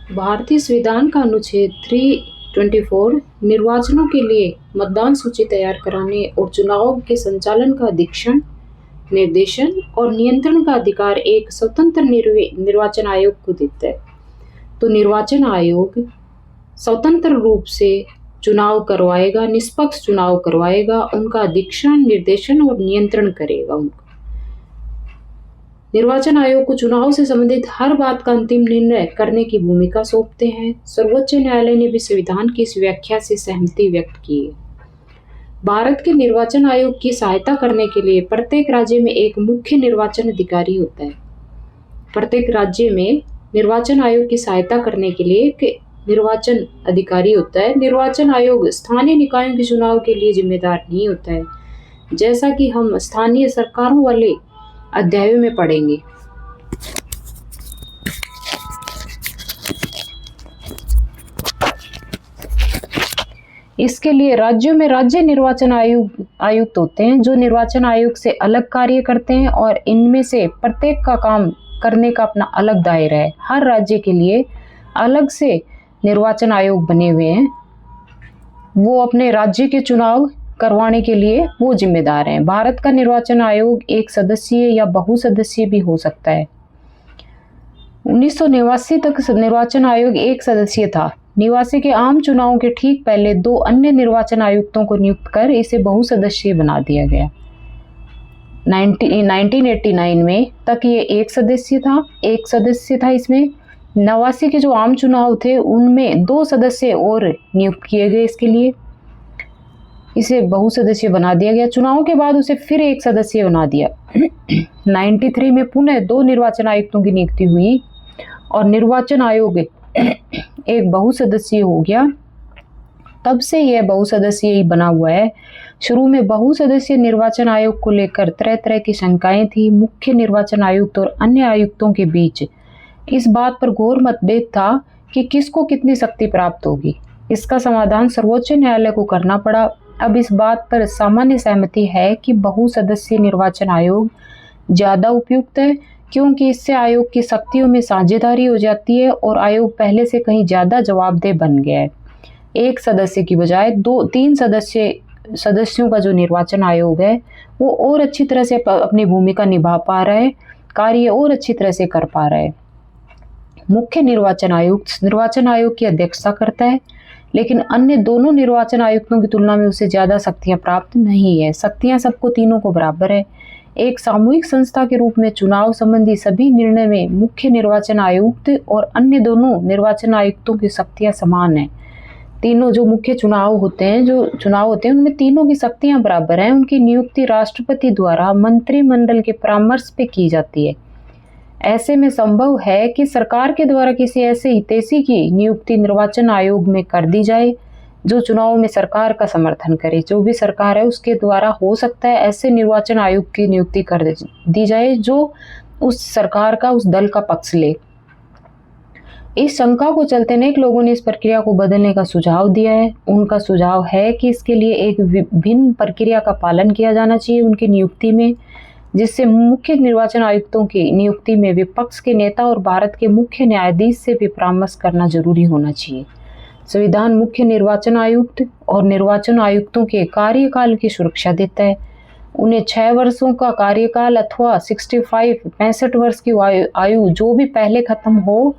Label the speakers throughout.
Speaker 1: भारतीय संविधान का अनुच्छेद 324 निर्वाचनों के लिए मतदान सूची तैयार कराने और चुनाव के संचालन का अधीक्षण, निर्देशन और नियंत्रण का अधिकार एक स्वतंत्र निर्वाचन आयोग को देता है। तो निर्वाचन आयोग स्वतंत्र रूप से चुनाव करवाएगा, निष्पक्ष चुनाव करवाएगा, उनका अधीक्षण, निर्देशन और नियंत्रण करेगा उनका। निर्वाचन आयोग को चुनाव से संबंधित हर बात का अंतिम निर्णय करने की भूमिका सौंपते हैं। सर्वोच्च न्यायालय ने भी संविधान की इस व्याख्या से सहमति व्यक्त की है। भारत के निर्वाचन आयोग की सहायता करने के लिए प्रत्येक राज्य में एक मुख्य निर्वाचन अधिकारी होता है। प्रत्येक राज्य में निर्वाचन आयोग की सहायता करने के लिए एक निर्वाचन अधिकारी होता है। निर्वाचन आयोग स्थानीय निकायों के चुनाव के लिए जिम्मेदार नहीं होता है, जैसा कि हम स्थानीय सरकारों वाले अध्यायों में पढ़ेंगे। इसके लिए राज्यों में राज्य निर्वाचन आयुक्त होते हैं, जो निर्वाचन आयोग से अलग कार्य करते हैं और इनमें से प्रत्येक का काम करने का अपना अलग दायरा है। हर राज्य के लिए अलग से निर्वाचन आयोग बने हुए हैं। वो अपने राज्य के चुनाव करवाने के लिए वो जिम्मेदार हैं। भारत का निर्वाचन आयोग एक सदस्यीय या बहुसदस्यीय भी हो सकता है। 1989 तक निर्वाचन आयोग एक सदस्यीय था। 89 के आम चुनावों के ठीक पहले 2 अन्य निर्वाचन आयुक्तों को नियुक्त कर इसे बहुसदस्यीय बना दिया गया। 1989 में तक ये एक सदस्य था इसमें। 89 के जो आम चुनाव थे उनमें 2 सदस्य और नियुक्त किए गए। इसके लिए इसे बहुसदस्यीय बना दिया गया। चुनाव के बाद उसे फिर एक सदस्य बना दिया। 93 में पुनः 2 निर्वाचन आयुक्तों की नियुक्ति हुई और निर्वाचन आयोग एक बहुसदस्यीय हो गया। तब से यह बहुसदस्यीय ही बना हुआ है। शुरू में बहुसदस्यीय निर्वाचन आयोग को लेकर तरह तरह की शंकाएं थी। मुख्य निर्वाचन आयुक्त और अन्य आयुक्तों के बीच इस बात पर घोर मतभेद था कि किसको कितनी शक्ति प्राप्त होगी। इसका समाधान सर्वोच्च न्यायालय को करना पड़ा। अब इस बात पर सामान्य सहमति है कि बहुसदस्यीय निर्वाचन आयोग ज्यादा उपयुक्त है, क्योंकि इससे आयोग की शक्तियों में साझेदारी हो जाती है और आयोग पहले से कहीं ज्यादा जवाबदेह बन गया है। एक सदस्य की बजाय 2-3 सदस्यों का जो निर्वाचन आयोग है वो और अच्छी तरह से अपनी भूमिका निभा पा रहा है, कार्य और अच्छी तरह से कर पा रहा है। मुख्य निर्वाचन आयुक्त निर्वाचन आयोग की अध्यक्षता करता है, लेकिन अन्य दोनों निर्वाचन आयुक्तों की तुलना में उसे ज्यादा शक्तियां प्राप्त नहीं है। शक्तियां सबको तीनों को बराबर है। एक सामूहिक संस्था के रूप में चुनाव संबंधी सभी निर्णय में मुख्य निर्वाचन आयुक्त और अन्य दोनों निर्वाचन आयुक्तों की शक्तियां समान हैं। तीनों जो मुख्य चुनाव होते हैं उनमें तीनों की शक्तियां बराबर हैं। उनकी नियुक्ति राष्ट्रपति द्वारा मंत्रिमंडल के परामर्श पे की जाती है। ऐसे में संभव है कि सरकार के द्वारा किसी ऐसे हितैषी की नियुक्ति निर्वाचन आयोग में कर दी जाए जो चुनाव में सरकार का समर्थन करे। जो भी सरकार है उसके द्वारा हो सकता है ऐसे निर्वाचन आयोग की नियुक्ति कर दी जाए जो उस सरकार का, उस दल का पक्ष ले। इस शंका को चलते अनेक लोगों ने इस प्रक्रिया को बदलने का सुझाव दिया है। उनका सुझाव है कि इसके लिए एक भिन्न प्रक्रिया का पालन किया जाना चाहिए उनकी नियुक्ति में, जिससे मुख्य निर्वाचन आयुक्तों की नियुक्ति में विपक्ष के नेता और भारत के मुख्य न्यायाधीश से भी परामर्श करना जरूरी होना चाहिए। संविधान मुख्य निर्वाचन आयुक्त और निर्वाचन आयुक्तों के कार्यकाल की सुरक्षा देता है। उन्हें 6 वर्षों का कार्यकाल अथवा 65 वर्ष की आयु जो भी पहले खत्म हो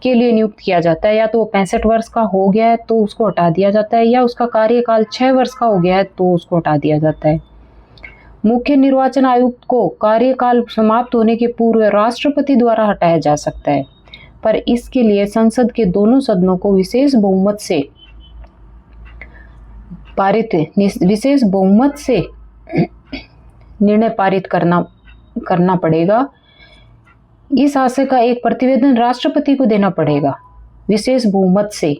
Speaker 1: के लिए नियुक्त किया जाता है। या तो 65 वर्ष का हो गया है तो उसको हटा दिया जाता है, या उसका कार्यकाल 6 वर्ष का हो गया है तो उसको हटा दिया जाता है। मुख्य निर्वाचन आयुक्त को कार्यकाल समाप्त होने के पूर्व राष्ट्रपति द्वारा हटाया जा सकता है, पर इसके लिए संसद के दोनों सदनों को विशेष बहुमत से निर्णय पारित करना पड़ेगा। इस आशय का एक प्रतिवेदन राष्ट्रपति को देना पड़ेगा विशेष बहुमत से।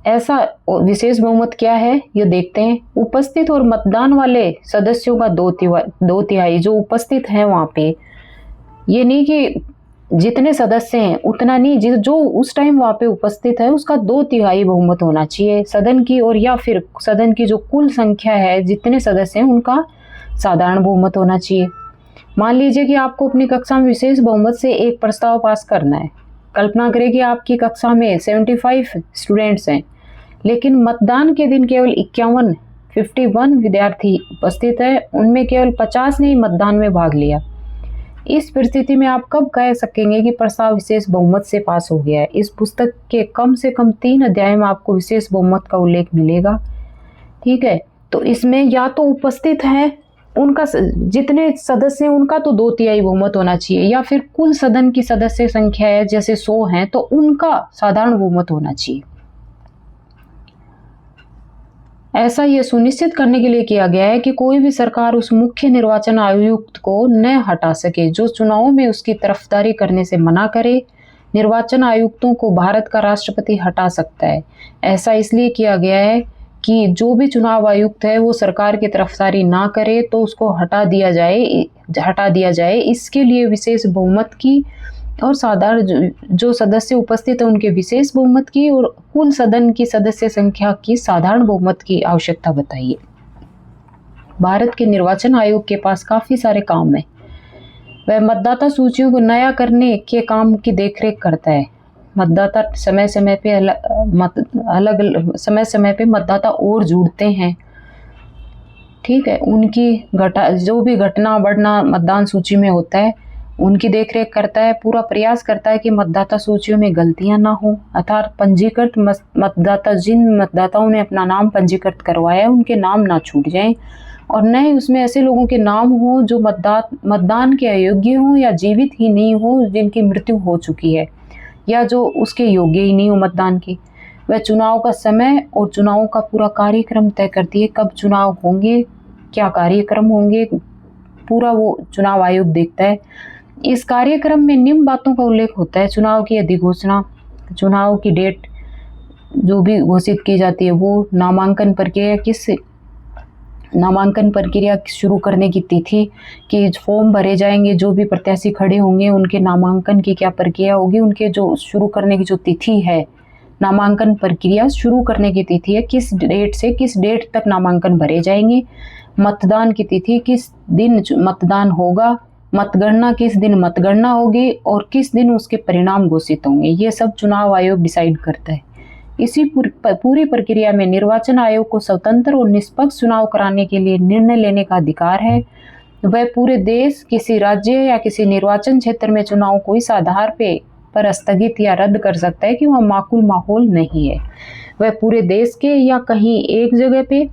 Speaker 1: ऐसा विशेष बहुमत क्या है ये देखते हैं। उपस्थित और मतदान वाले सदस्यों का 2 तिहाई जो उपस्थित हैं वहां पे, ये नहीं कि जितने सदस्य हैं उतना नहीं, जो उस टाइम वहां पे उपस्थित है उसका 2 तिहाई बहुमत होना चाहिए सदन की, और या फिर सदन की जो कुल संख्या है जितने सदस्य हैं उनका साधारण बहुमत होना चाहिए। मान लीजिए कि आपको अपनी कक्षा में विशेष बहुमत से एक प्रस्ताव पास कल्पना करें कि आपकी कक्षा में 75 स्टूडेंट्स हैं, लेकिन मतदान के दिन केवल 51 विद्यार्थी उपस्थित है, उनमें केवल 50 ने ही मतदान में भाग लिया। इस परिस्थिति में आप कब कह सकेंगे कि प्रस्ताव विशेष बहुमत से पास हो गया है? इस पुस्तक के कम से कम 3 अध्याय में आपको विशेष बहुमत का उल्लेख मिलेगा। ठीक है, तो इसमें या तो उपस्थित है उनका जितने सदस्य हैं उनका तो 2/3 बहुमत होना चाहिए, या फिर कुल सदन की सदस्य संख्या है जैसे 100 हैं तो उनका साधारण बहुमत होना चाहिए। ऐसा यह सुनिश्चित करने के लिए किया गया है कि कोई भी सरकार उस मुख्य निर्वाचन आयुक्त को न हटा सके जो चुनावों में उसकी तरफदारी करने से मना करे। निर्वाचन आयुक्तों को भारत का राष्ट्रपति हटा सकता है। ऐसा इसलिए किया गया है कि जो भी चुनाव आयुक्त है वो सरकार की तरफदारी ना करे तो उसको हटा दिया जाए। इसके लिए विशेष बहुमत की और साधारण जो सदस्य उपस्थित है उनके विशेष बहुमत की और कुल सदन की सदस्य संख्या की साधारण बहुमत की आवश्यकता बताइए। भारत के निर्वाचन आयोग के पास काफी सारे काम है। वह मतदाता सूचियों को नया करने के काम की देखरेख करता है। मतदाता समय समय पे मतदाता और जुड़ते हैं। ठीक है, उनकी जो भी घटना बढ़ना मतदान सूची में होता है उनकी देखरेख करता है। पूरा प्रयास करता है कि मतदाता सूचियों में गलतियां ना हो, अर्थात पंजीकृत मतदाता जिन मतदाताओं ने अपना नाम पंजीकृत करवाया है उनके नाम ना छूट जाएं और न ही उसमें ऐसे लोगों के नाम हो जो मतदान के अयोग्य हो या जीवित ही नहीं हो, जिनकी मृत्यु हो चुकी है या जो उसके योग्य ही नहीं हो मतदान के। वह चुनाव का समय और चुनाव का पूरा कार्यक्रम तय करती है। कब चुनाव होंगे, क्या कार्यक्रम होंगे, पूरा वो चुनाव आयोग देखता है। इस कार्यक्रम में निम्न बातों का उल्लेख होता है: चुनाव की अधिघोषणा, चुनाव की डेट जो भी घोषित की जाती है वो, नामांकन प्रक्रिया शुरू करने की तिथि कि फॉर्म भरे जाएंगे, जो भी प्रत्याशी खड़े होंगे उनके नामांकन की क्या प्रक्रिया होगी, उनके जो शुरू करने की जो तिथि है, नामांकन प्रक्रिया शुरू करने की तिथि है, किस डेट से किस डेट तक नामांकन भरे जाएंगे, मतदान की तिथि, किस दिन मतदान होगा, मतगणना किस दिन मतगणना होगी और किस दिन उसके परिणाम घोषित होंगे। ये सब चुनाव आयोग डिसाइड करता है। इसी पूरी प्रक्रिया में निर्वाचन आयोग को स्वतंत्र और निष्पक्ष चुनाव कराने के लिए निर्णय लेने का अधिकार है। वह पूरे देश, किसी राज्य या किसी निर्वाचन क्षेत्र में चुनाव को इस आधार पर स्थगित या रद्द कर सकता है कि वह माकूल माहौल नहीं है। वह पूरे देश के या कहीं एक जगह पे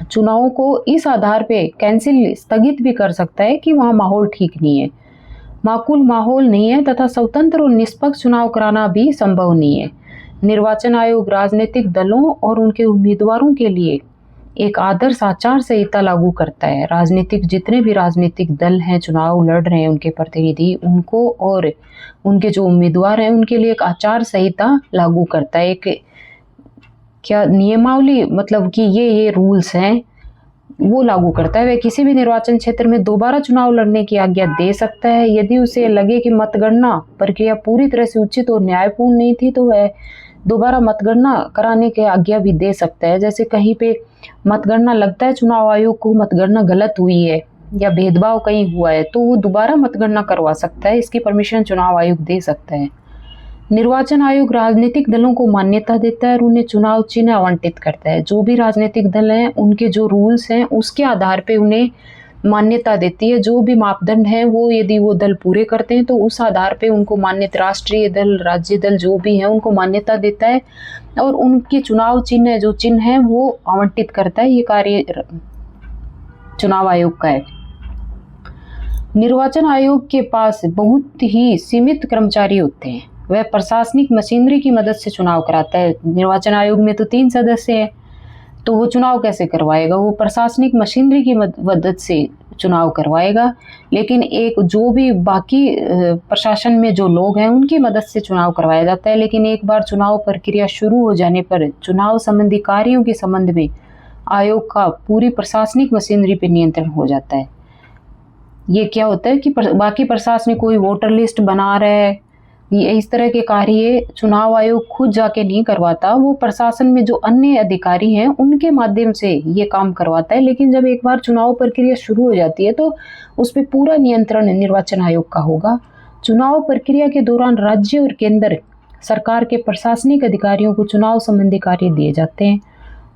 Speaker 1: चुनावों को इस आधार पे स्थगित भी कर सकता है कि वहाँ माहौल ठीक नहीं है, माकूल माहौल नहीं है तथा स्वतंत्र और निष्पक्ष चुनाव कराना भी संभव नहीं है। निर्वाचन आयोग राजनीतिक दलों और उनके उम्मीदवारों के लिए एक आदर्श आचार संहिता लागू करता है। जितने भी राजनीतिक दल हैं, चुनाव लड़ रहे हैं, उनके प्रतिनिधि, उनको और उनके जो उम्मीदवार हैं उनके लिए एक आचार संहिता लागू करता है। एक क्या नियमावली, मतलब कि ये रूल्स हैं वो लागू करता है। वह किसी भी निर्वाचन क्षेत्र में दोबारा चुनाव लड़ने की आज्ञा दे सकता है। यदि उसे लगे कि मतगणना प्रक्रिया पूरी तरह से उचित और न्यायपूर्ण नहीं थी तो वह दोबारा मतगणना कराने की आज्ञा भी दे सकता है। जैसे कहीं पे मतगणना लगता है चुनाव आयोग को मतगणना गलत हुई है या भेदभाव कहीं हुआ है तो वो दोबारा मतगणना करवा सकता है। इसकी परमिशन चुनाव आयोग दे सकता है। निर्वाचन आयोग राजनीतिक दलों को मान्यता देता है और उन्हें चुनाव चिन्ह आवंटित करता है। जो भी राजनीतिक दल हैं उनके जो रूल्स हैं उसके आधार पे उन्हें मान्यता देती है। जो भी मापदंड हैं वो यदि वो दल पूरे करते हैं तो उस आधार पे उनको मान्यता, राष्ट्रीय दल, राज्य दल जो भी हैं उनको मान्यता देता है और उनके चुनाव चिन्ह जो चिन्ह है वो आवंटित करता है। ये कार्य चुनाव आयोग का है। निर्वाचन आयोग के पास बहुत ही सीमित कर्मचारी होते हैं। वह प्रशासनिक मशीनरी की मदद से चुनाव कराता है। निर्वाचन आयोग में तो 3 सदस्य हैं तो वो चुनाव कैसे करवाएगा? वो प्रशासनिक मशीनरी की मदद से चुनाव करवाएगा। लेकिन एक जो भी बाकी प्रशासन में जो लोग हैं उनकी मदद से चुनाव करवाया जाता है। लेकिन एक बार चुनाव प्रक्रिया शुरू हो जाने पर चुनाव संबंधी कार्यों के संबंध में आयोग का पूरी प्रशासनिक मशीनरी पर नियंत्रण हो जाता है। ये क्या होता है कि बाकी प्रशासन कोई वोटर लिस्ट बना रहा है, ये इस तरह के कार्य चुनाव आयोग खुद जाके नहीं करवाता। वो प्रशासन में जो अन्य अधिकारी हैं उनके माध्यम से ये काम करवाता है। लेकिन जब एक बार चुनाव प्रक्रिया शुरू हो जाती है तो उस पर पूरा नियंत्रण निर्वाचन आयोग का होगा। चुनाव प्रक्रिया के दौरान राज्य और केंद्र सरकार के प्रशासनिक अधिकारियों को चुनाव संबंधी कार्य दिए जाते हैं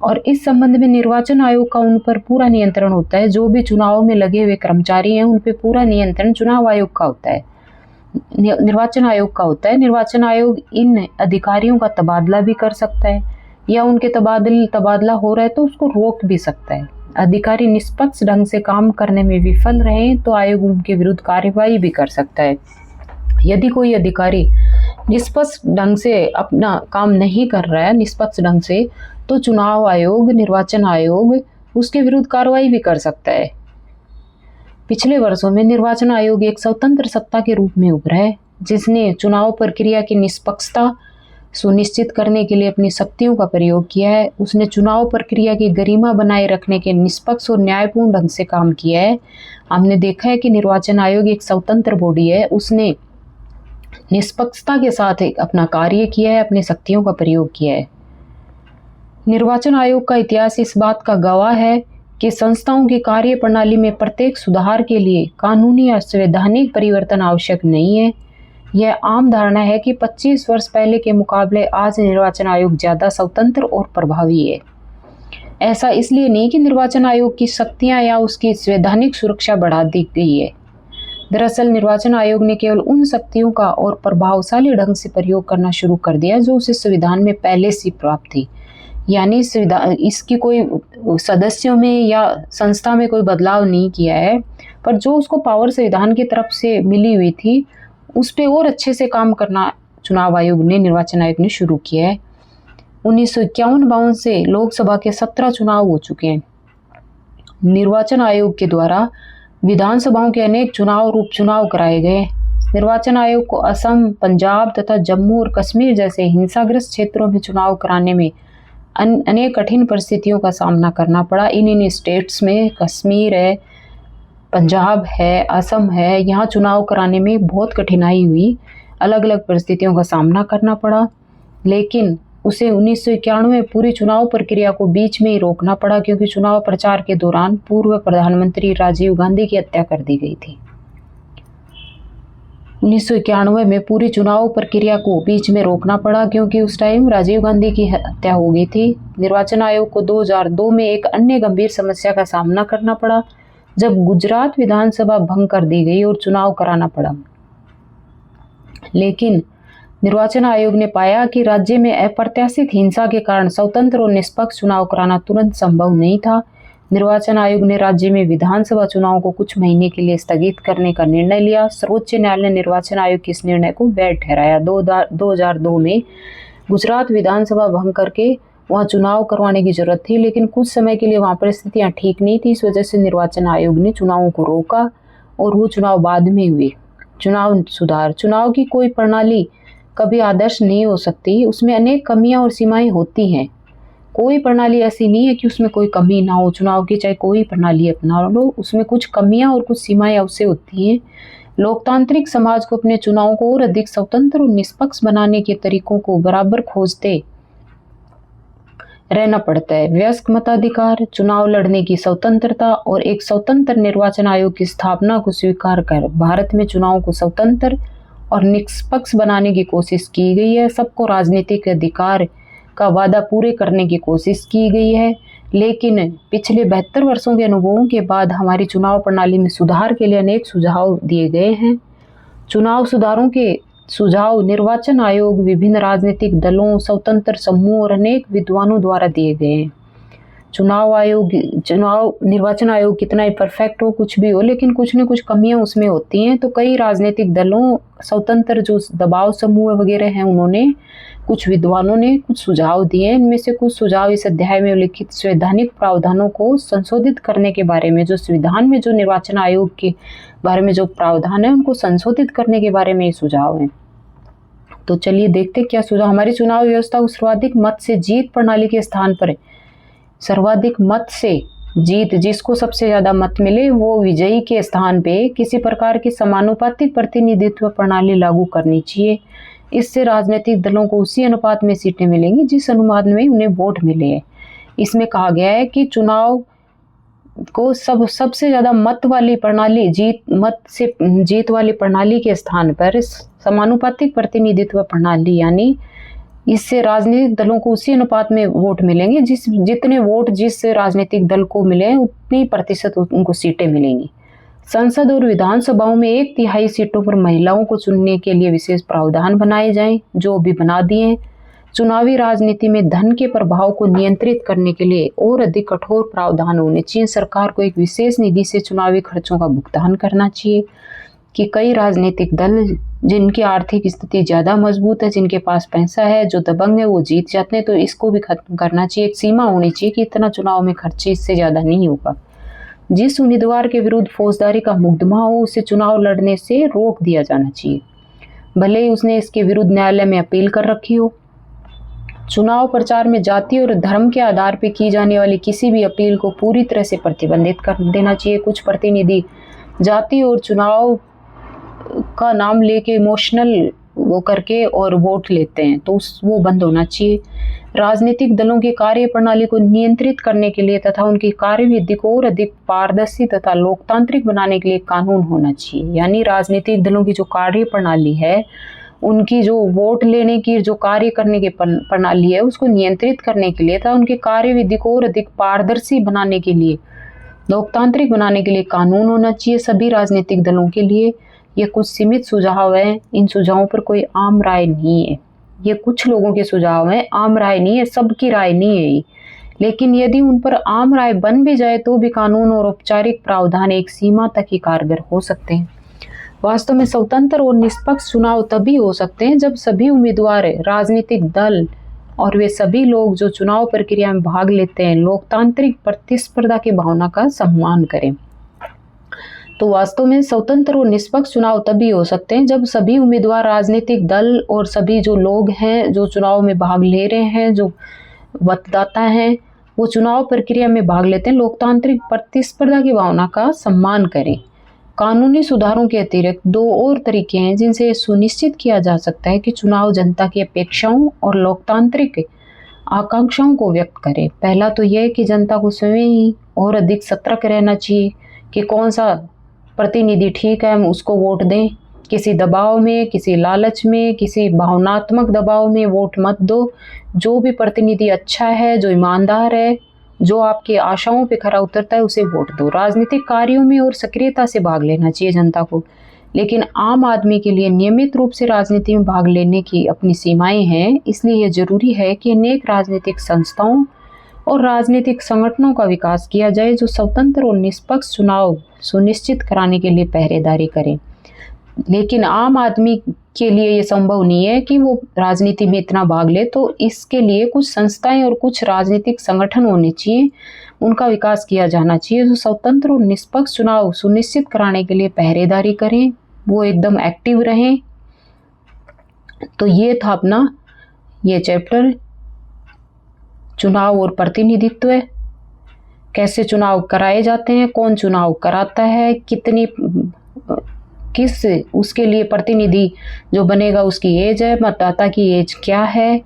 Speaker 1: और इस संबंध में निर्वाचन आयोग का उन पर पूरा नियंत्रण होता है। जो भी चुनाव में लगे हुए कर्मचारी हैं उन पर पूरा नियंत्रण चुनाव आयोग का होता है, निर्वाचन आयोग का होता है। निर्वाचन आयोग इन अधिकारियों का तबादला भी कर सकता है या उनके तबादला हो रहा है तो उसको रोक भी सकता है। अधिकारी निष्पक्ष ढंग से काम करने में विफल रहे तो आयोग उनके विरुद्ध कार्यवाही भी कर सकता है। यदि कोई अधिकारी निष्पक्ष ढंग से अपना काम नहीं कर रहा है निष्पक्ष ढंग से, तो चुनाव आयोग, निर्वाचन आयोग उसके विरुद्ध कार्रवाई भी कर सकता है। पिछले वर्षों में निर्वाचन आयोग एक स्वतंत्र सत्ता के रूप में उभरा है, जिसने चुनाव प्रक्रिया की निष्पक्षता सुनिश्चित करने के लिए अपनी शक्तियों का प्रयोग किया है। उसने चुनाव प्रक्रिया की गरिमा बनाए रखने के निष्पक्ष और न्यायपूर्ण ढंग से काम किया है। हमने देखा है कि निर्वाचन आयोग एक स्वतंत्र बॉडी है, उसने निष्पक्षता के साथ अपना कार्य किया है, अपनी शक्तियों का प्रयोग किया है। निर्वाचन आयोग का इतिहास इस बात का गवाह है कि संस्थाओं की कार्य प्रणाली में प्रत्येक सुधार के लिए कानूनी या संवैधानिक परिवर्तन आवश्यक नहीं है। यह आम धारणा है कि 25 वर्ष पहले के मुकाबले आज निर्वाचन आयोग ज़्यादा स्वतंत्र और प्रभावी है। ऐसा इसलिए नहीं कि निर्वाचन आयोग की शक्तियां या उसकी संवैधानिक सुरक्षा बढ़ा दी गई है। दरअसल निर्वाचन आयोग ने केवल उन शक्तियों का और प्रभावशाली ढंग से प्रयोग करना शुरू कर दिया जो उसे संविधान में पहले से प्राप्त थी। यानी इसकी कोई सदस्यों में या संस्था में कोई बदलाव नहीं किया है, पर जो उसको पावर संविधान की तरफ से मिली हुई थी उस पर और अच्छे से काम करना चुनाव आयोग ने, निर्वाचन आयोग ने शुरू किया है। 1951-52 से लोकसभा के 17 चुनाव हो चुके हैं। निर्वाचन आयोग के द्वारा विधानसभाओं के अनेक चुनाव और उपचुनाव कराए गए। निर्वाचन आयोग को असम, पंजाब तथा जम्मू और कश्मीर जैसे हिंसाग्रस्त क्षेत्रों में चुनाव कराने में अनेक कठिन परिस्थितियों का सामना करना पड़ा। इन स्टेट्स में कश्मीर है, पंजाब है, असम है, यहाँ चुनाव कराने में बहुत कठिनाई हुई, अलग अलग परिस्थितियों का सामना करना पड़ा। लेकिन उसे 1991 में पूरी चुनाव प्रक्रिया को बीच में ही रोकना पड़ा क्योंकि चुनाव प्रचार के दौरान पूर्व प्रधानमंत्री राजीव गांधी की हत्या कर दी गई थी। 1991 में पूरी चुनाव प्रक्रिया को बीच में रोकना पड़ा क्योंकि उस टाइम राजीव गांधी की हत्या हो गई थी। निर्वाचन आयोग को 2002 में एक अन्य गंभीर समस्या का सामना करना पड़ा जब गुजरात विधानसभा भंग कर दी गई और चुनाव कराना पड़ा। लेकिन निर्वाचन आयोग ने पाया कि राज्य में अप्रत्याशित हिंसा के कारण स्वतंत्र और निष्पक्ष चुनाव कराना तुरंत संभव नहीं था। निर्वाचन आयोग ने राज्य में विधानसभा चुनाव को कुछ महीने के लिए स्थगित करने का निर्णय लिया। सर्वोच्च न्यायालय ने निर्वाचन आयोग के इस निर्णय को वैध ठहराया। 2002 में गुजरात विधानसभा भंग करके वहाँ चुनाव करवाने की जरूरत थी, लेकिन कुछ समय के लिए वहाँ परिस्थितियाँ ठीक नहीं थी। इस वजह से निर्वाचन आयोग ने चुनावों को रोका और वो चुनाव बाद में हुए। चुनाव सुधार, चुनाव की कोई प्रणाली कभी आदर्श नहीं हो सकती, उसमें अनेक कमियां और सीमाएं होती हैं। कोई प्रणाली ऐसी नहीं है कि उसमें कोई कमी ना हो। चुनाव की चाहे कोई प्रणाली अपना लो, उसमें कुछ कमियां और कुछ सीमाएं अवश्य होती हैं। लोकतांत्रिक समाज को अपने चुनाव को और अधिक स्वतंत्र और निष्पक्ष बनाने के तरीकों को बराबर खोजते रहना पड़ता है। वयस्क मताधिकार, चुनाव लड़ने की स्वतंत्रता और एक स्वतंत्र निर्वाचन आयोग की स्थापना को स्वीकार कर भारत में चुनाव को स्वतंत्र और निष्पक्ष बनाने की कोशिश की गई है। सबको राजनीतिक अधिकार का वादा पूरे करने की कोशिश की गई है। लेकिन पिछले 72 वर्षों के अनुभवों के बाद हमारी चुनाव प्रणाली में सुधार के लिए अनेक सुझाव दिए गए हैं। चुनाव सुधारों के सुझाव निर्वाचन आयोग, विभिन्न राजनीतिक दलों, स्वतंत्र समूह और अनेक विद्वानों द्वारा दिए गए हैं। निर्वाचन आयोग कितना ही परफेक्ट हो, कुछ भी हो, लेकिन कुछ न कुछ कमियां उसमें होती हैं। तो कई राजनीतिक दलों, स्वतंत्र जो दबाव समूह वगैरह हैं, उन्होंने, कुछ विद्वानों ने कुछ सुझाव दिए। इनमें से कुछ सुझाव इस अध्याय में उल्लिखित संवैधानिक प्रावधानों को संशोधित करने के बारे में, जो संविधान में जो निर्वाचन आयोग के बारे में जो प्रावधान है उनको संशोधित करने के बारे में ये सुझाव है। तो चलिए देखते क्या सुझाव। हमारी चुनाव व्यवस्था को सर्वाधिक मत से जीत प्रणाली के स्थान पर, सर्वाधिक मत से जीत, जिसको सबसे ज्यादा मत मिले वो विजयी के स्थान पे किसी प्रकार की समानुपातिक प्रतिनिधित्व प्रणाली लागू करनी चाहिए। इससे राजनीतिक दलों को उसी अनुपात में सीटें मिलेंगी जिस अनुपात में उन्हें वोट मिले हैं। इसमें कहा गया है कि चुनाव को सबसे ज़्यादा मत से जीत वाली प्रणाली के स्थान पर समानुपातिक प्रतिनिधित्व प्रणाली, यानी इससे राजनीतिक दलों को उसी अनुपात में वोट मिलेंगे, जितने वोट जिस राजनीतिक दल को मिले उतनी प्रतिशत उनको सीटें मिलेंगी। संसद और विधानसभाओं में 1/3 सीटों पर महिलाओं को चुनने के लिए विशेष प्रावधान बनाए जाएं, जो भी बना दिए। चुनावी राजनीति में धन के प्रभाव को नियंत्रित करने के लिए और अधिक कठोर प्रावधान होने चाहिए। सरकार को एक विशेष निधि से चुनावी खर्चों का भुगतान करना चाहिए कि कई राजनीतिक दल जिनकी आर्थिक स्थिति ज़्यादा मजबूत है, जिनके पास पैसा है, जो दबंग है, वो जीत जाते हैं। तो इसको भी खत्म करना चाहिए। एक सीमा होनी चाहिए कि इतना चुनाव में खर्चे, इससे ज़्यादा नहीं होगा। जिस उम्मीदवार के विरुद्ध फौजदारी का मुकदमा हो उसे चुनाव लड़ने से रोक दिया जाना चाहिए, भले ही उसने इसके विरुद्ध न्यायालय में अपील कर रखी हो। चुनाव प्रचार में जाति और धर्म के आधार पर की जाने वाली किसी भी अपील को पूरी तरह से प्रतिबंधित कर देना चाहिए। कुछ प्रतिनिधि जाति और चुनाव का नाम लेके इमोशनल वो करके और वोट लेते हैं, तो वो बंद होना चाहिए। राजनीतिक दलों की कार्य प्रणाली को नियंत्रित करने के लिए तथा उनकी कार्यविधि को और अधिक पारदर्शी तथा लोकतांत्रिक बनाने के लिए कानून होना चाहिए। यानी राजनीतिक दलों की जो कार्य प्रणाली है, उनकी जो वोट लेने की जो कार्य करने की प्रणाली है, उसको नियंत्रित करने के लिए तथा उनकी कार्यविधि को और अधिक पारदर्शी बनाने के लिए, लोकतांत्रिक बनाने के लिए कानून होना चाहिए सभी राजनीतिक दलों के लिए। ये कुछ सीमित सुझाव हैं, इन सुझावों पर कोई आम राय नहीं है। ये कुछ लोगों के सुझाव हैं, आम राय नहीं है, सबकी राय नहीं है। लेकिन यदि उन पर आम राय बन भी जाए तो भी कानून और औपचारिक प्रावधान एक सीमा तक ही कारगर हो सकते हैं। वास्तव में स्वतंत्र और निष्पक्ष चुनाव तभी हो सकते हैं जब सभी उम्मीदवार, राजनीतिक दल और वे सभी लोग जो चुनाव प्रक्रिया में भाग लेते हैं लोकतांत्रिक प्रतिस्पर्धा की भावना का सम्मान करें। तो वास्तव में स्वतंत्र और निष्पक्ष चुनाव तभी हो सकते हैं जब सभी उम्मीदवार, राजनीतिक दल और सभी जो लोग हैं जो चुनाव में भाग ले रहे हैं, जो मतदाता हैं, वो चुनाव प्रक्रिया में भाग लेते हैं लोकतांत्रिक प्रतिस्पर्धा की भावना का सम्मान करें। कानूनी सुधारों के अतिरिक्त 2 और तरीके हैं जिनसे सुनिश्चित किया जा सकता है कि चुनाव जनता की अपेक्षाओं और लोकतांत्रिक आकांक्षाओं को व्यक्त करे। पहला तो यह है कि जनता को स्वयं ही और अधिक सतर्क रहना चाहिए कि कौन सा प्रतिनिधि ठीक है, हम उसको वोट दें। किसी दबाव में, किसी लालच में, किसी भावनात्मक दबाव में वोट मत दो। जो भी प्रतिनिधि अच्छा है, जो ईमानदार है, जो आपकी आशाओं पे खरा उतरता है, उसे वोट दो। राजनीतिक कार्यों में और सक्रियता से भाग लेना चाहिए जनता को। लेकिन आम आदमी के लिए नियमित रूप से राजनीति में भाग लेने की अपनी सीमाएं हैं। इसलिए यह जरूरी है कि अनेक राजनीतिक संस्थाओं और राजनीतिक संगठनों का विकास किया जाए जो स्वतंत्र और निष्पक्ष चुनाव सुनिश्चित कराने के लिए पहरेदारी करें। लेकिन आम आदमी के लिए ये संभव नहीं है कि वो राजनीति में इतना भाग ले, तो इसके लिए कुछ संस्थाएं और कुछ राजनीतिक संगठन होने चाहिए, उनका विकास किया जाना चाहिए जो स्वतंत्र और निष्पक्ष चुनाव सुनिश्चित कराने के लिए पहरेदारी करें, वो एकदम एक्टिव रहें। तो ये था अपना ये चैप्टर, चुनाव और प्रतिनिधित्व। कैसे चुनाव कराए जाते हैं, कौन चुनाव कराता है, किस उसके लिए प्रतिनिधि जो बनेगा उसकी एज है, मतदाता की एज क्या है,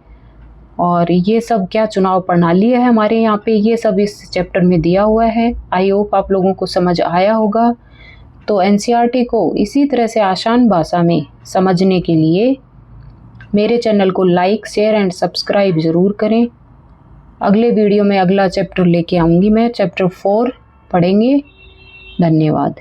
Speaker 1: और ये सब क्या चुनाव प्रणाली है हमारे यहाँ पे, ये सब इस चैप्टर में दिया हुआ है। आई होप आप लोगों को समझ आया होगा। तो एनसीईआरटी को इसी तरह से आसान भाषा में समझने के लिए मेरे चैनल को लाइक, शेयर एंड सब्सक्राइब ज़रूर करें। अगले वीडियो में अगला चैप्टर लेके आऊँगी मैं, चैप्टर 4 पढ़ेंगे। धन्यवाद।